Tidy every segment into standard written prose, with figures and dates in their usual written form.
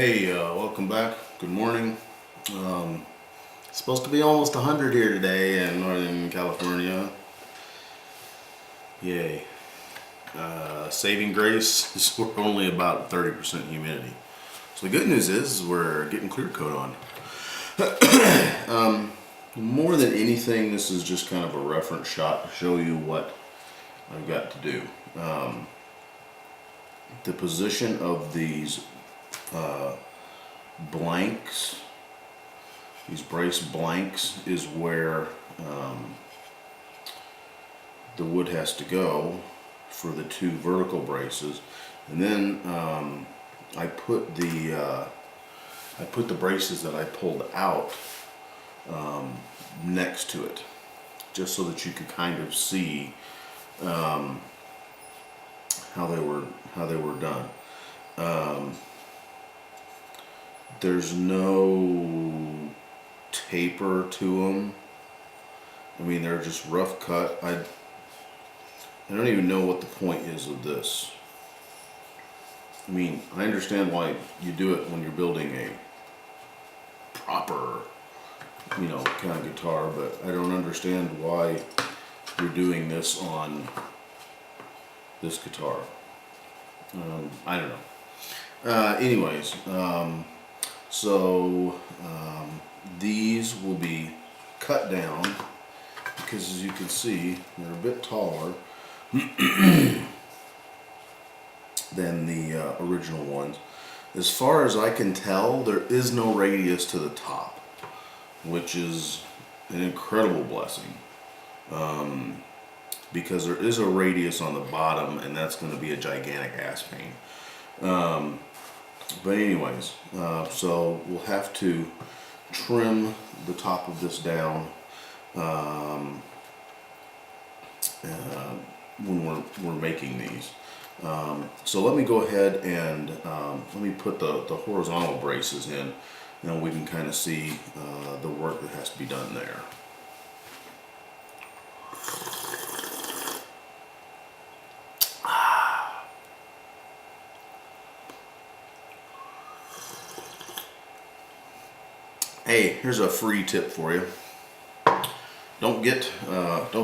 Hey, welcome back. Good morning. It's supposed to be almost 100 here today in Northern California. Yay. Saving grace is we're only about 30% humidity. So the good news is we're getting clear coat on. More than anything, this is just kind of a reference shot to show you what I've got to do. The position of these blanks, these brace blanks, is where the wood has to go for the two vertical braces, and then I put the braces that I pulled out next to it, just so that you could kind of see how they were done. There's no taper to them. I mean, they're just rough cut. I don't even know what the point is of this. I mean, I understand why you do it when you're building a proper, kind of guitar, but I don't understand why you're doing this on this guitar. I don't know. Anyways, so these will be cut down because, as you can see, they're a bit taller than the original ones. As far as I can tell, there is no radius to the top, which is an incredible blessing, because there is a radius on the bottom, and that's going to be a gigantic ass pain. But anyways, so we'll have to trim the top of this down when we're making these. So let me go ahead and let me put the horizontal braces in, and we can kind of see the work that has to be done there. Hey, here's a free tip for you. Don't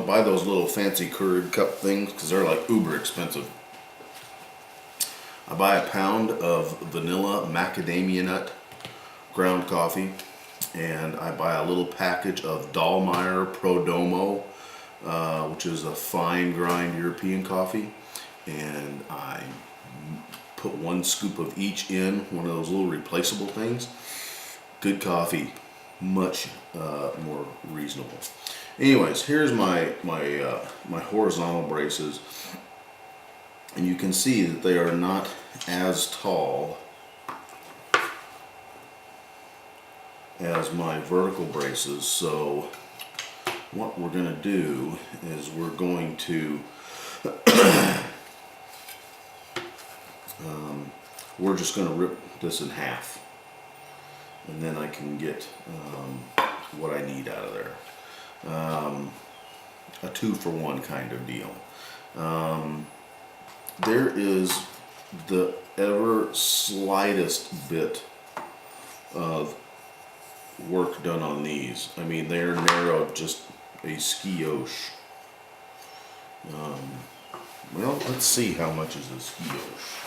buy those little fancy Keurig cup things, because they're like uber expensive. I buy a pound of vanilla macadamia nut ground coffee, and I buy a little package of Dahlmeyer Prodomo, which is a fine grind European coffee, and I put 1 scoop of each in one of those little replaceable things. Good coffee, much more reasonable. Anyways, here's my horizontal braces, and you can see that they are not as tall as my vertical braces. So what we're going to do is we're going to we're just going to rip this in half, and then I can get what I need out of there. A 2-for-1 kind of deal. There is the ever slightest bit of work done on these. I mean, they're narrowed just a skiosh. Well, let's see how much is a skiosh.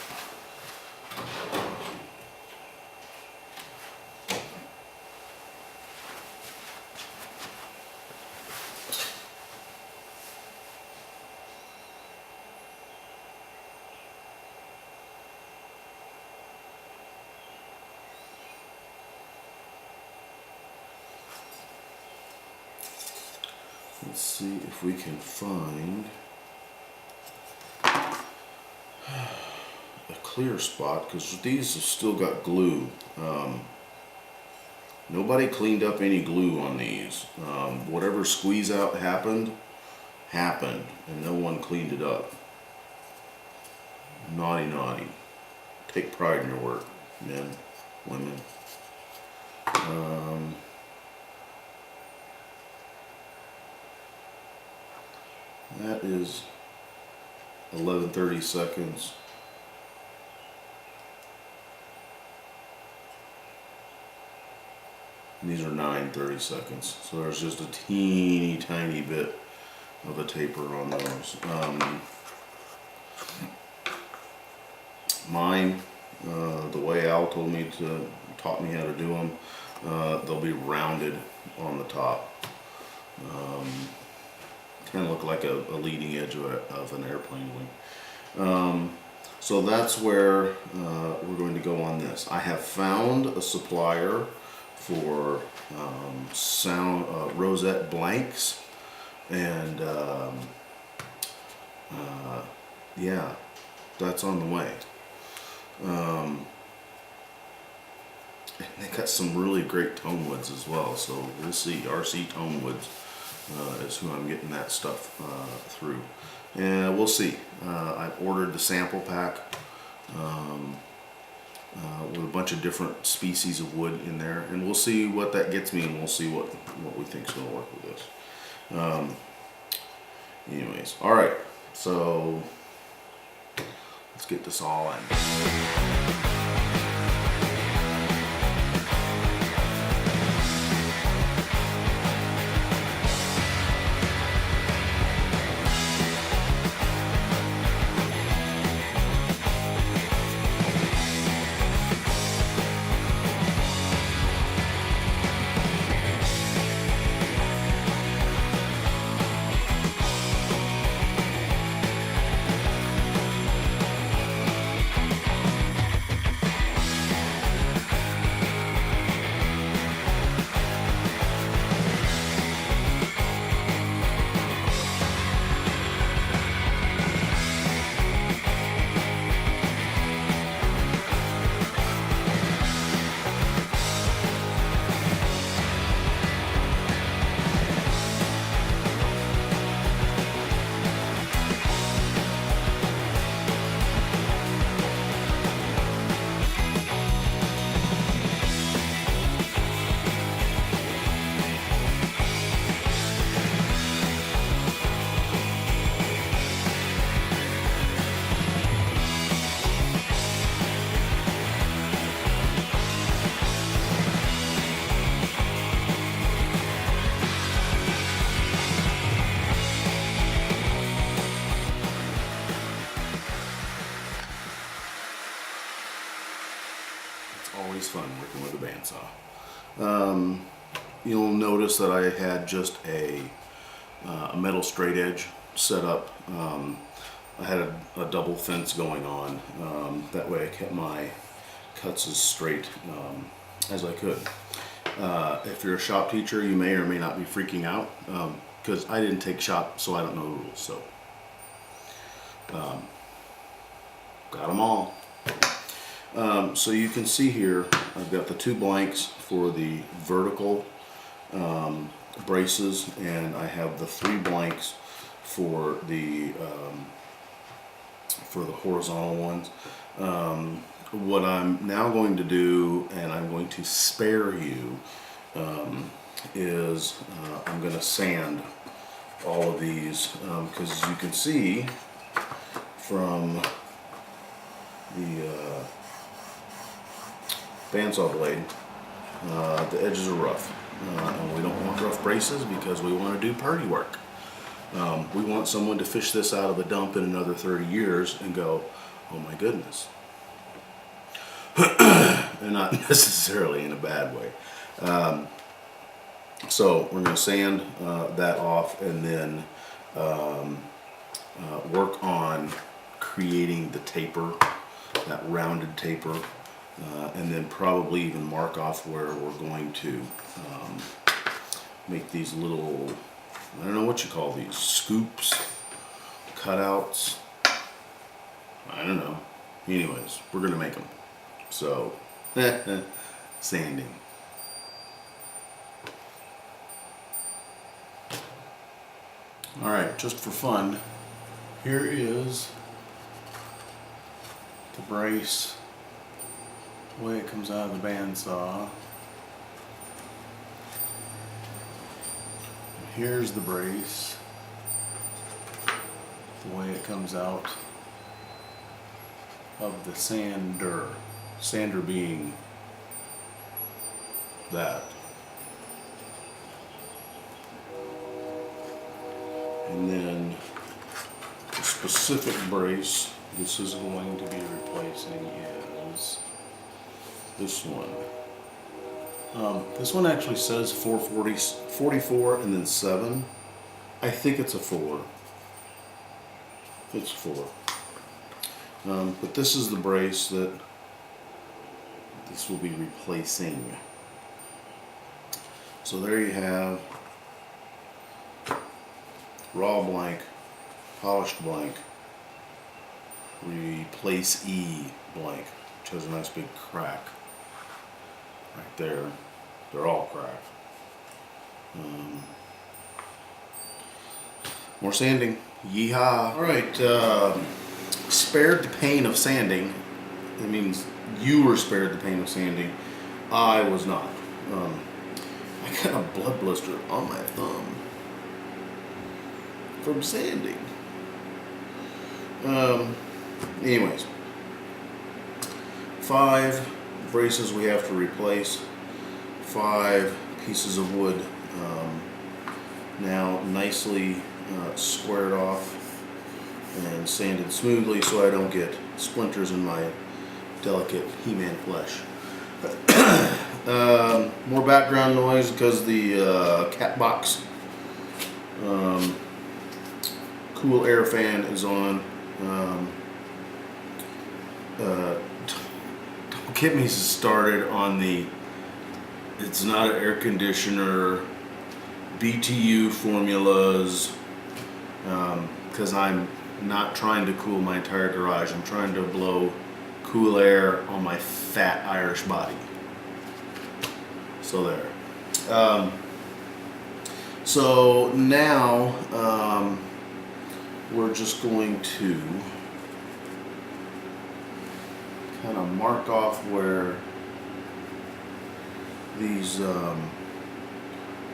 Let's see if we can find a clear spot, because these have still got glue. Nobody cleaned up any glue on these. Whatever squeeze out happened, and no one cleaned it up. Naughty, naughty. Take pride in your work, men, women. That is 11:30 seconds. And these are 9/32. So there's just a teeny tiny bit of a taper on those. Mine, the way Al taught me how to do them, they'll be rounded on the top. Kind of look like a leading edge of an airplane wing. So that's where we're going to go on this. I have found a supplier for sound rosette blanks, and yeah, that's on the way. And they got some really great tone woods as well, so we'll see. RC Tone Woods is who I'm getting that stuff through, and we'll see. I've ordered the sample pack with a bunch of different species of wood in there, and we'll see what that gets me, and we'll see what we think is going to work with this. Anyways, all right, so let's get this all in. Always fun working with a bandsaw. You'll notice that I had just a metal straight edge set up. I had a double fence going on. That way I kept my cuts as straight as I could. If you're a shop teacher, you may or may not be freaking out, because I didn't take shop, so I don't know the rules. So got them all. So you can see here, I've got the 2 blanks for the vertical braces, and I have the 3 blanks for the horizontal ones. What I'm now going to do, and I'm going to spare you, is I'm going to sand all of these, because as you can see from the bandsaw blade, the edges are rough, and we don't want rough braces because we want to do party work. We want someone to fish this out of the dump in another 30 years and go, oh my goodness. And not necessarily in a bad way. So we're going to sand that off, and then work on creating the taper, that rounded taper, and then probably even mark off where we're going to make these little, I don't know what you call these, scoops, cutouts, I don't know. Anyways, we're going to make them. So, sanding. Alright, just for fun, here is the brace, the way it comes out of the bandsaw. Here's the brace, the way it comes out of the sander. Sander being that. And then the specific brace this is going to be replacing is this one. This one actually says 44 and then 7. I think it's a 4. It's 4. But this is the brace that this will be replacing. So there you have raw blank, polished blank, replace E blank, which has a nice big crack right there. They're all cracked. More sanding. Yeehaw. Alright, spared the pain of sanding. It means you were spared the pain of sanding. I was not. I got a blood blister on my thumb from sanding. Anyways, 5 braces we have to replace. 5 pieces of wood now nicely squared off and sanded smoothly so I don't get splinters in my delicate He-Man flesh. More background noise because the cat box cool air fan is on. Don't get me started on the it's not an air conditioner BTU formulas, because I'm not trying to cool my entire garage. I'm trying to blow cool air on my fat Irish body. So there. So now we're just going to kind of mark off where these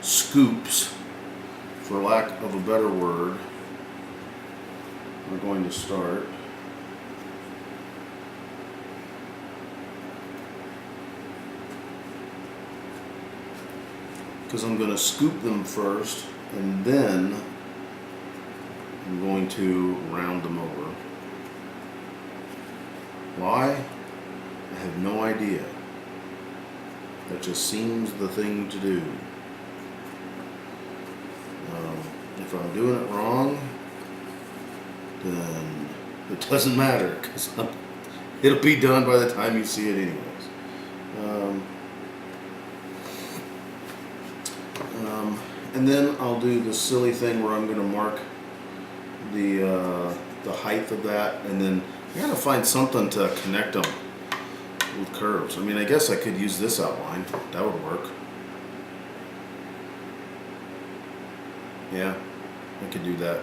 scoops, for lack of a better word, are going to start. Because I'm going to scoop them first and then I'm going to round them over. Why? I have no idea. That just seems the thing to do. If I'm doing it wrong, then it doesn't matter because it'll be done by the time you see it anyways. And then I'll do the silly thing where I'm going to mark the height of that, and then I gotta find something to connect them with curves. I mean, I guess I could use this outline. That would work. Yeah, I could do that.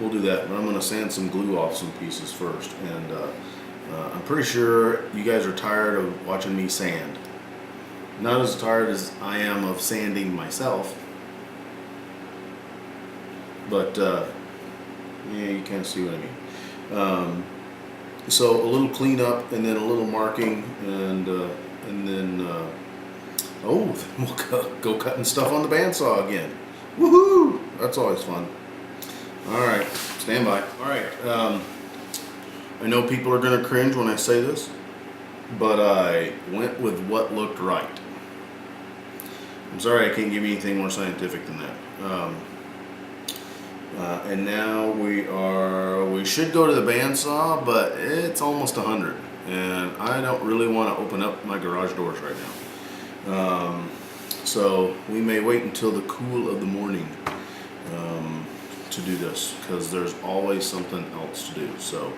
We'll do that, but I'm gonna sand some glue off some pieces first, and I'm pretty sure you guys are tired of watching me sand. Not as tired as I am of sanding myself, but yeah, you kind of see what I mean. So a little cleanup, and then a little marking, and then oh, we'll go cutting stuff on the bandsaw again. Woohoo! That's always fun. All right, stand by. All right, I know people are gonna cringe when I say this, but I went with what looked right. I'm sorry I can't give you anything more scientific than that. And now we should go to the bandsaw, but it's almost 100, and I don't really want to open up my garage doors right now. So we may wait until the cool of the morning to do this, because there's always something else to do. So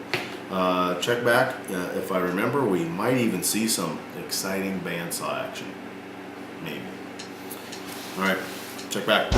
check back. If I remember, we might even see some exciting bandsaw action. Maybe. All right, check back.